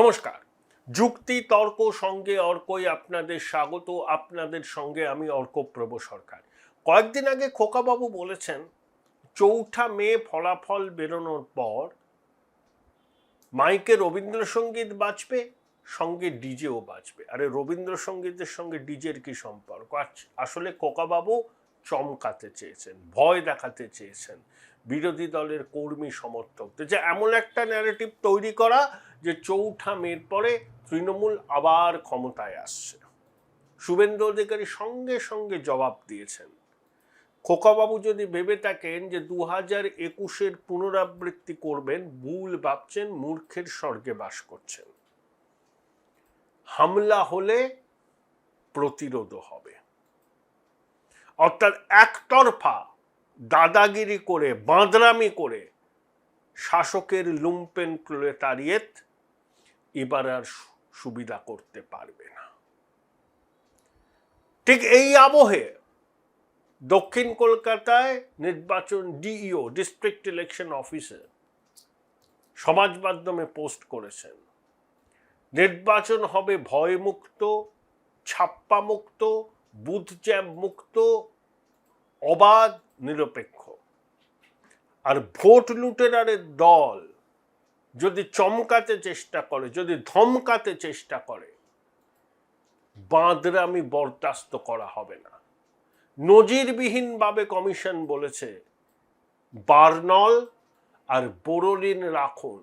নমস্কার। যুক্তি তর্ক সঙ্গে অর্কই আপনাদের স্বাগত। আপনাদের সঙ্গে আমি অর্কপ্রভ সরকার। কয়েকদিন আগে খোকাবাবু বলেছেন ৪ঠা মে ফলাফল বেরোনোর পর মাইকে রবীন্দ্রসঙ্গীত বাজবে, সঙ্গে ডিজেও বাজবে। আরে রবীন্দ্রসঙ্গীতের সঙ্গে ডিজের কি সম্পর্ক? আসলে খোকাবাবু চমকাতে চেয়েছেন, ভয় দেখাতে চেয়েছেন বিরোধী দলের কর্মী সমর্থকদের, যে এমন একটা ন্যারেটিভ তৈরি করা যে ৪ঠা মের পরে তৃণমূল আবার ক্ষমতায় আসছে। শুভেন্দু অধিকারী সঙ্গে সঙ্গে জবাব দিয়েছেন, খোকাবাবু যদি ভেবে থাকেন যে 2021-এর পুনরাবৃত্তি করবেন, ভুল ভাবছেন, মূর্খের স্বর্গে বাস করছেন। হামলা হলে প্রতিরোধ হবে, অর্থাৎ একতরফা দাদাগিরি করে, বাঁদরামি করে শাসকের লুম্পেন প্রলেতারিয়েত এবার আর সুবিধা করতে পারবে না। ঠিক এই আবহে দক্ষিণ কলকাতায় নির্বাচন ডিইও, ডিস্ট্রিক্ট ইলেকশন অফিসার, সমাজ মাধ্যমে পোস্ট করেছেন, নির্বাচন হবে ভয়মুক্ত, ছাপ্পামুক্ত, বুথ জ্যাম মুক্ত, অবাধ, নিরপেক্ষ। আর ভোট লুটেরারের দল যদি চমকাতে চেষ্টা করে, যদি ধমকাতে চেষ্টা করে, বাঁদরামি বরদাস্ত করা হবে না। নজিরবিহীনভাবে কমিশন বলেছে বার্নল আর বোরোলিন রাখুন,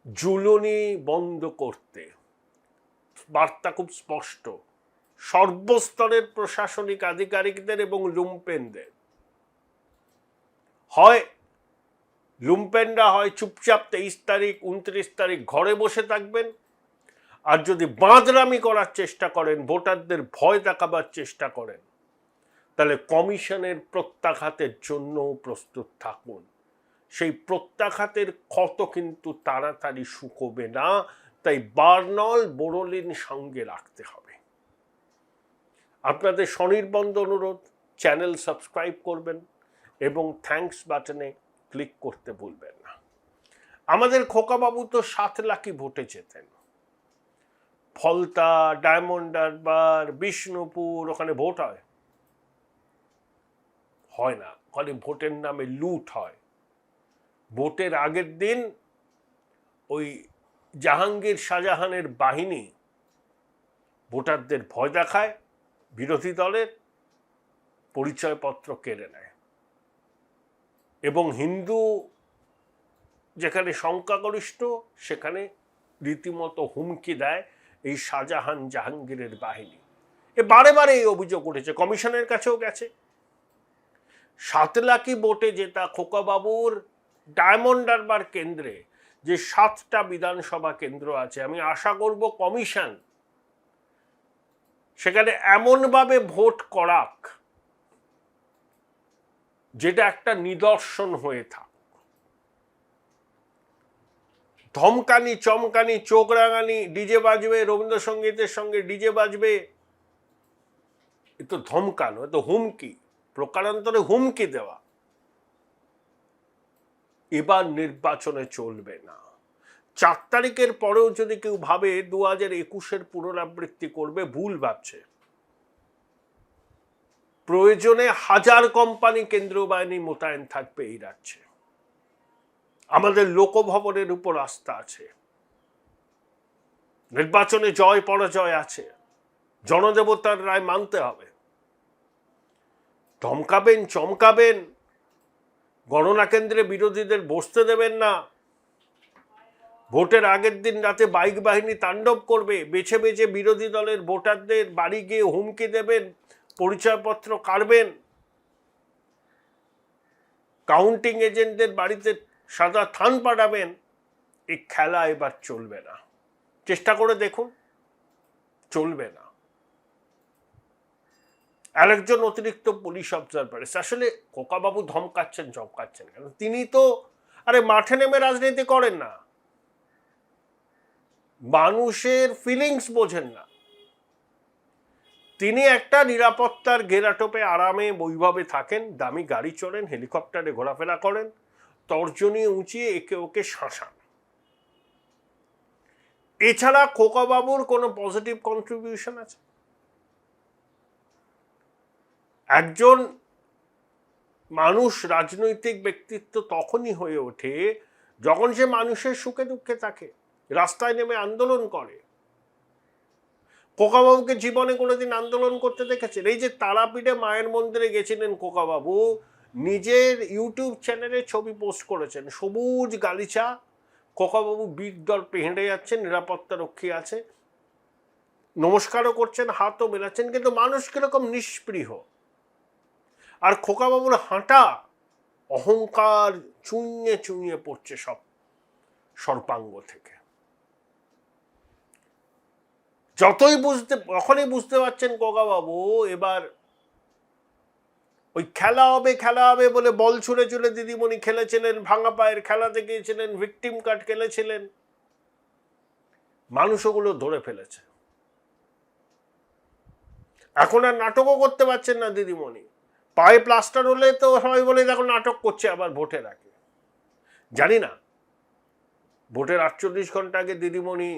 জুলুনি বন্ধ করতে। বার্তা খুব স্পষ্ট, সর্বস্তরের প্রশাসনিক আধিকারিকদের এবং লুম্পেনদের। হয় লুম্পেনরা হয় চুপচাপ 23 তারিখ 29 তারিখ ঘরে বসে থাকবেন, আর যদি বাঁদরামি করার চেষ্টা করেন, ভোটারদের ভয় দেখাবার চেষ্টা করেন, তাহলে কমিশনের প্রত্যাঘাতের জন্য প্রস্তুত থাকুন। সেই প্রত্যাঘাতের ক্ষত কিন্তু তাড়াতাড়ি শুকোবে না, তাই বার্নল বোরোলিন সঙ্গে রাখতে হবে। আপনাদের স্বনির্বন্ধ অনুরোধ, চ্যানেল সাবস্ক্রাইব করবেন এবং থ্যাঙ্কস বাটনে ক্লিক করতে ভুলবেন না। আমাদের খোকাবাবু তো 7 লাখি ভোটে জেতেন। ফলতা, ডায়মন্ড হারবার, বিষ্ণুপুর, ওখানে ভোট হয় না, ওখানে ভোটের নামে লুট হয়। ভোটের আগের দিন ওই জাহাঙ্গীর শাহজাহানের বাহিনী ভোটারদের ভয় দেখায়, বিরোধী দলের পরিচয়পত্র কেড়ে নেয়, এবং হিন্দু যেখানে সংখ্যাগরিষ্ঠ সেখানে রীতিমতো হুমকি দেয় এই শাহজাহান জাহাঙ্গীরের বাহিনী। বারে বারে এই অভিযোগ উঠেছে, কমিশনের কাছেও গেছে। 7 লাখি ভোটে জেতা খোকাবাবুর ডায়মন্ড হারবার কেন্দ্রে যে 7টা বিধানসভা কেন্দ্র আছে, আমি আশা করব কমিশন সেখানে এমনভাবে ভোট করাক যেটা একটা নিদর্শন হয়ে থাক। ধমকানি, চমকানি, চোখ রাঙানি, ডিজে বাজবে, রবীন্দ্রসঙ্গীতের সঙ্গে ডিজে বাজবে, এ তো ধমকানো, এ তো হুমকি, প্রকারান্তরে হুমকি দেওয়া। এবার নির্বাচনে চলবে না। 4 তারিখের পরেও যদি কেউ ভাবে 2021-এর পুনরাবৃত্তি করবে, ভুল ভাবছে। প্রয়োজনে 1000 কোম্পানি কেন্দ্রীয় বাহিনী মোতায়েন থাকবে এই রাজ্যে। আমাদের লোকভবনের উপর আস্থা আছে, নির্বাচনে জয় পরাজয় আছে, জনদেবতার রায় মানতে হবে। ধমকাবেন, চমকাবেন, গণনা কেন্দ্রে বিরোধীদের বসতে দেবেন না, ভোটের আগের দিন রাতে বাইক বাহিনী তাণ্ডব করবে, বেছে বেছে বিরোধী দলের ভোটারদের বাড়ি গিয়ে হুমকি দেবেন, পরিচয়পত্র কাড়বেন, কাউন্টিং এজেন্টদের বাড়িতে সাদা থান পাঠাবেন। এই খেলা এবার চলবে না। চেষ্টা করে দেখুন, চলবে না। আরেকজন অতিরিক্ত পুলিশ অবজারভার, আসলে খোকাবাবু ধমকাচ্ছেন চমকাচ্ছেন কেন? তিনি তো মাঠে নেমে রাজনীতি করেন না, মানুষের ফিলিংস বোঝেন না। তিনি একটা নিরাপত্তার ঘেরাটোপে আরামে বৈভবে থাকেন, দামি গাড়ি চড়েন, হেলিকপ্টারে ঘোরাফেরা করেন, তর্জনী উঁচিয়ে একে ওকে শাসান। এছাড়া খোকাবাবুর কোনো পজিটিভ কন্ট্রিবিউশন আছে? একজন মানুষ রাজনৈতিক ব্যক্তিত্ব তখনই হয়ে ওঠে যখন সে মানুষের সুখে দুঃখে থাকে, রাস্তায় নেমে আন্দোলন করে। খোকাবাবুকে জীবনে কোনোদিন আন্দোলন করতে দেখেছেন? এই যে তারাপীঠে মায়ের মন্দিরে গেছিলেন খোকাবাবু, নিজের ইউটিউব চ্যানেলে ছবি পোস্ট করেছেন, সবুজ গালিচা, খোকাবাবু বীর দর্পে হেঁটে যাচ্ছেন, নিরাপত্তা রক্ষী আছে, নমস্কারও করছেন, হাতও মেলাচ্ছেন, কিন্তু মানুষ কিরকম নিষ্পৃহ। আর খোকাবাবুর হাঁটা অহংকার চুইয়ে চুইয়ে পড়ছে সব সর্বাঙ্গ থেকে। যখনই বুঝতে পারছেন খোকাবাবু এবার ওই খেলা হবে বলে বল ছুঁড়ে ছুঁড়ে দিদিমণি খেলেছিলেন, ভাঙা পায়ের খেলাতে গিয়েছিলেন, ভিকটিম কার্ড খেলেছিলেন, মানুষ ওগুলো ধরে ফেলেছে। এখন আর নাটকও করতে পারছেন না দিদিমণি। পায়ে প্লাস্টার হলে তো সবাই বলে দেখো নাটক করছে আবার ভোটের আগে। জানি না ভোটের 48 ঘন্টা আগে দিদিমণি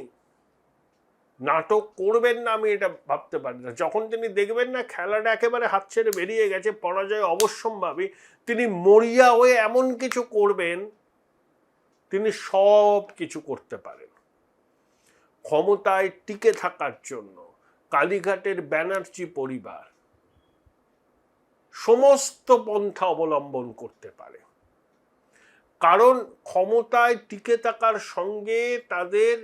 নাটক করবেন না, আমি এটা ভাবতে পারি না। যখন তিনি দেখবেন না খেলাটা একেবারে হাত ছেড়ে বেরিয়ে গেছে, পরাজয় অবশ্যম্ভাবী, তিনি মরিয়া হয়ে এমন কিছু করবেন, তিনি সব কিছু করতে পারেন। ক্ষমতায় টিকে থাকার জন্য কালীঘাটের ব্যানার্জি পরিবার সমস্ত পন্থা অবলম্বন করতে পারে, কারণ ক্ষমতায় টিকে থাকার সঙ্গে তাদের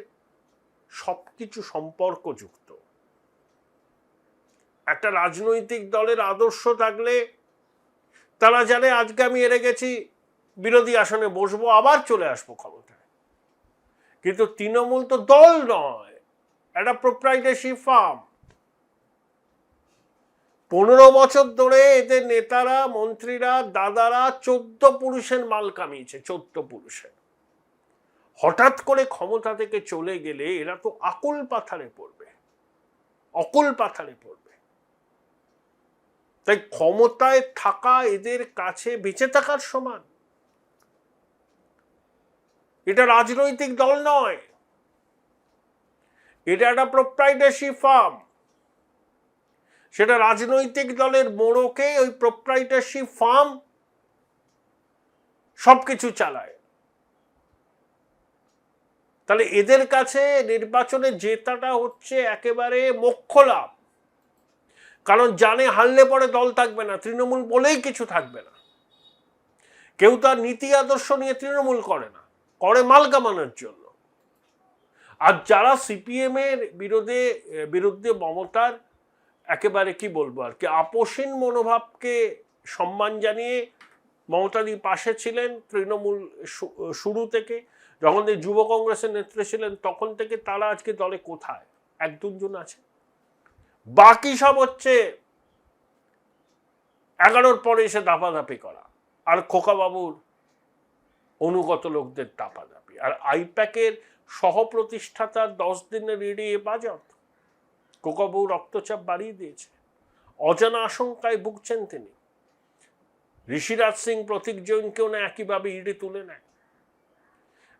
সবকিছু সম্পর্কযুক্ত। একটা রাজনৈতিক দলের আদর্শ থাকলে তারা জানে আজকে আমি হেরে গেছি, বিরোধী আসনে বসবো, আবার চলে আসবো ক্ষমতায়। কিন্তু তৃণমূল তো দল নয়, একটা প্রোপ্রাইটারশিপ ফার্ম। 15 বছর ধরে এদের নেতারা, মন্ত্রীরা, দাদারা 14 পুরুষের মাল কামিয়েছে, 14 পুরুষের। হঠাৎ করে ক্ষমতা থেকে চলে গেলে এরা তো আকুল পাথারে পড়বে, অকুল পাথারে পড়বে। তাই ক্ষমতায় থাকা এদের কাছে বেঁচে থাকার সমান। এটা রাজনৈতিক দল নয়, এটা একটা প্রোপ্রাইটারশিপ ফার্ম। সেটা রাজনৈতিক দলের মোড়কে ওই প্রোপ্রাইটারশিপ ফার্ম সবকিছু চালায়। তাহলে এদের কাছে নির্বাচনে জেতাটা হচ্ছে একেবারে মোক্ষ লাভ, কারণ জানে হারলে পরে দল থাকবে না, তৃণমূল বলেই কিছু থাকবে না। কেউ তার নীতি আদর্শ নিয়ে তৃণমূল করে না, করে মাল কামানোর জন্য। আর যারা সিপিএম এর বিরুদ্ধে মমতার একেবারে কি বলবো আর কি আপোষহীন মনোভাবকে সম্মান জানিয়ে মমতাদি পাশে ছিলেন তৃণমূল শুরু থেকে, যখন যুব কংগ্রেসের নেত্রী ছিলেন তখন থেকে, তারা আজকে দলে কোথায়? 1-2 জন আছে, বাকি সব হচ্ছে 11-র পরে এসে দাপাদাপি করা, আর খোকাবাবুর অনুগত লোকদের দাপাদাপি। আর আইপ্যাকের সহপ্রতিষ্ঠাতার 10 দিনের ইডি হেফাজত খোকাবাবু রক্তচাপ বাড়িয়ে দিয়েছে, অজানা আশঙ্কায় ভুগছেন তিনি। ঋষিরাজ সিং, প্রতীক জৈনকেও না একইভাবে ইডি তুলে নেয়,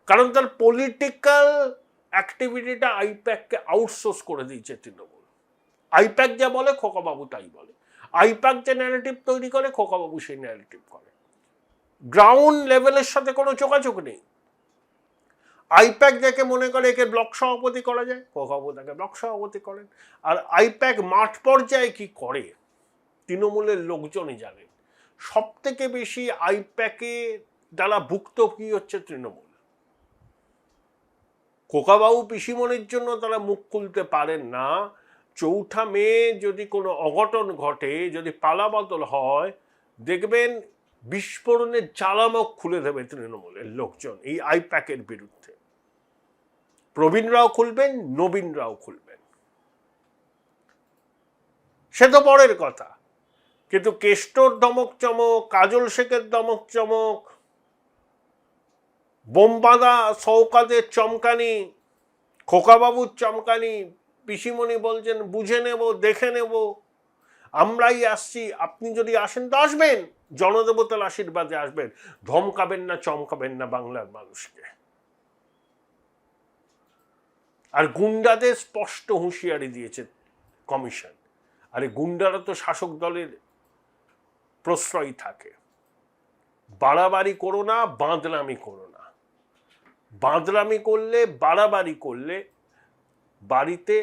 কারণ তার পলিটিক্যাল অ্যাক্টিভিটিটা আইপ্যাককে আউটসোর্স করে দিয়েছে তৃণমূল। আইপ্যাক যা বলে খোকাবাবু তাই বলে, আইপ্যাক যে ন্যারেটিভ তৈরি করে খোকাবাবু সেই ন্যারেটিভ করে। গ্রাউন্ড লেভেলের সাথে কোনো যোগাযোগ নেই। আইপ্যাক যাকে মনে করে একে ব্লক সভাপতি করা যায়, খোকাবাবু তাকে ব্লক সভাপতি করেন। আর আইপ্যাক মাঠ পর্যায়ে কি করে তৃণমূলের লোকজনই জানেন। সব থেকে বেশি আইপ্যাকে দ্বারা ভুক্তভোগী হচ্ছে তৃণমূল। খোকাবাবু পিসিমণির জন্য তারা মুখ খুলতে পারেন না। 4 মে যদি কোনো অঘটন ঘটে, যদি পালাবদল হয়, দেখবেন বিস্ফোরণের জ্বালামুখ খুলে দেবে তৃণমূলের লোকজন এই আইপ্যাকের বিরুদ্ধে। প্রবীণরাও খুলবেন, নবীনরাও খুলবেন, সে তো পরের কথা। কিন্তু কেষ্টর ধমক চমক, কাজল শেখের ধমক চমক, বোমবাঁধা শওকাতের চমকানি, খোকাবাবুর চমকানি, পিসিমণি বলছেন বুঝে নেব, দেখে নেব, আমরাই আসছি, আপনি যদি আসেন তো আসবেন, জনদেবতার আশীর্বাদে আসবেন, ধমকাবেন না, চমকাবেন না বাংলার মানুষকে। আর গুন্ডাদের স্পষ্ট হুঁশিয়ারি দিয়েছে কমিশন। আরে গুন্ডারা তো শাসক দলের প্রশ্রয় থাকে। বাড়াবাড়ি করো না, বাঁদরামি করো না। বাঁদরামি করলে, বাড়াবাড়ি করলে বাড়িতে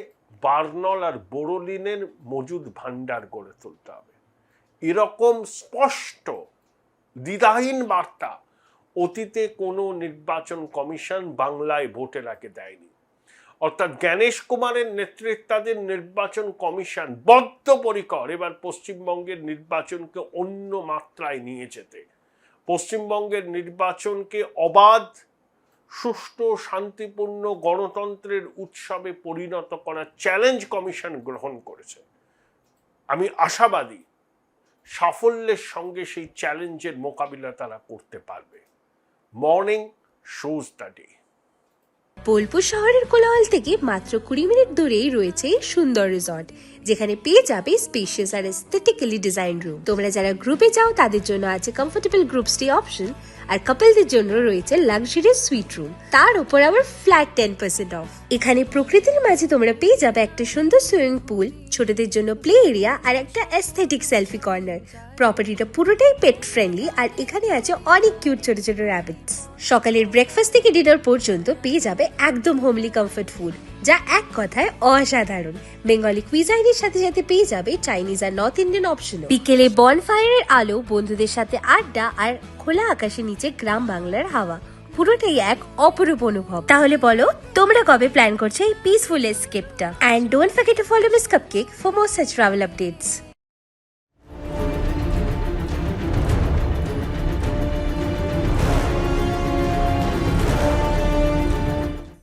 বার্নল আর বোরোলিনের মজুদ ভান্ডার গড়ে তুলতে হবে। এরকম স্পষ্ট দ্বিধাহীন বার্তা অতীতে কোনো নির্বাচন কমিশন বাংলায় ভোটের আগে দেয়নি। অর্থাৎ জ্ঞানেশ কুমারের নেতৃত্বাধীন নির্বাচন কমিশন বদ্ধপরিকর এবার পশ্চিমবঙ্গের নির্বাচনকে অন্য মাত্রায় নিয়ে যেতে, পশ্চিমবঙ্গের নির্বাচনকে অবাধ, সুষ্ঠু, শান্তিপূর্ণ গণতন্ত্রের উৎসবে পরিণত করার চ্যালেঞ্জ কমিশন গ্রহণ করেছে। আমি আশাবাদী সাফল্যের সঙ্গে সেই চ্যালেঞ্জের মোকাবিলা তারা করতে পারবে। Morning shows the day. Bolpur শহরের কোলাহল থেকে মাত্র 20 মিনিট দূরেই রয়েছে সুন্দর রিসর্ট, যেখানে পেয়ে যাবে স্পেশিয়াস আর এস্থেটিক্যালি ডিজাইন রুম। তোমরা যারা গ্রুপে যাও তাদের জন্য আছে কমফোর্টেবল গ্রুপ স্টে অপশন, আর কাপলদের জন্য রয়েছে লাক্সারিয়াস সুইট রুম, তার উপর আবার ফ্ল্যাট 10% অফ। এখানে প্রকৃতির মাঝে তোমরা পেয়ে যাবে একটা সুন্দর সুইমিং পুল, ছোটদের জন্য প্লে এরিয়া আর একটা এস্থেটিক সেলফি কর্নার। প্রপার্টিটা পুরোটাই পেট ফ্রেন্ডলি, আর এখানে আছে অনেক কিউট ছোট ছোট র্যাবিটস। সকালের ব্রেকফাস্ট থেকে ডিনার পর্যন্ত পেয়ে যাবে একদম হোমলি কমফর্ট ফুড, যা এক কথায় অসাধারণ। বেঙ্গলি কুইজাইনের সাথে সাথে পেয়ে যাবে চাইনিজ আর নর্থ ইন্ডিয়ান অপশন। বিকেলে বনফায়ারের আলো, বন্ধুদের সাথে আড্ডা আর খোলা আকাশের নিচে গ্রাম বাংলার হাওয়া, পুরোটাই এক অপরূপ অনুভব। তাহলে বলো তোমরা কবে প্ল্যান করছো এই পিসফুল এসকেপটা? And don't forget to follow miss cupcake for more such travel updates.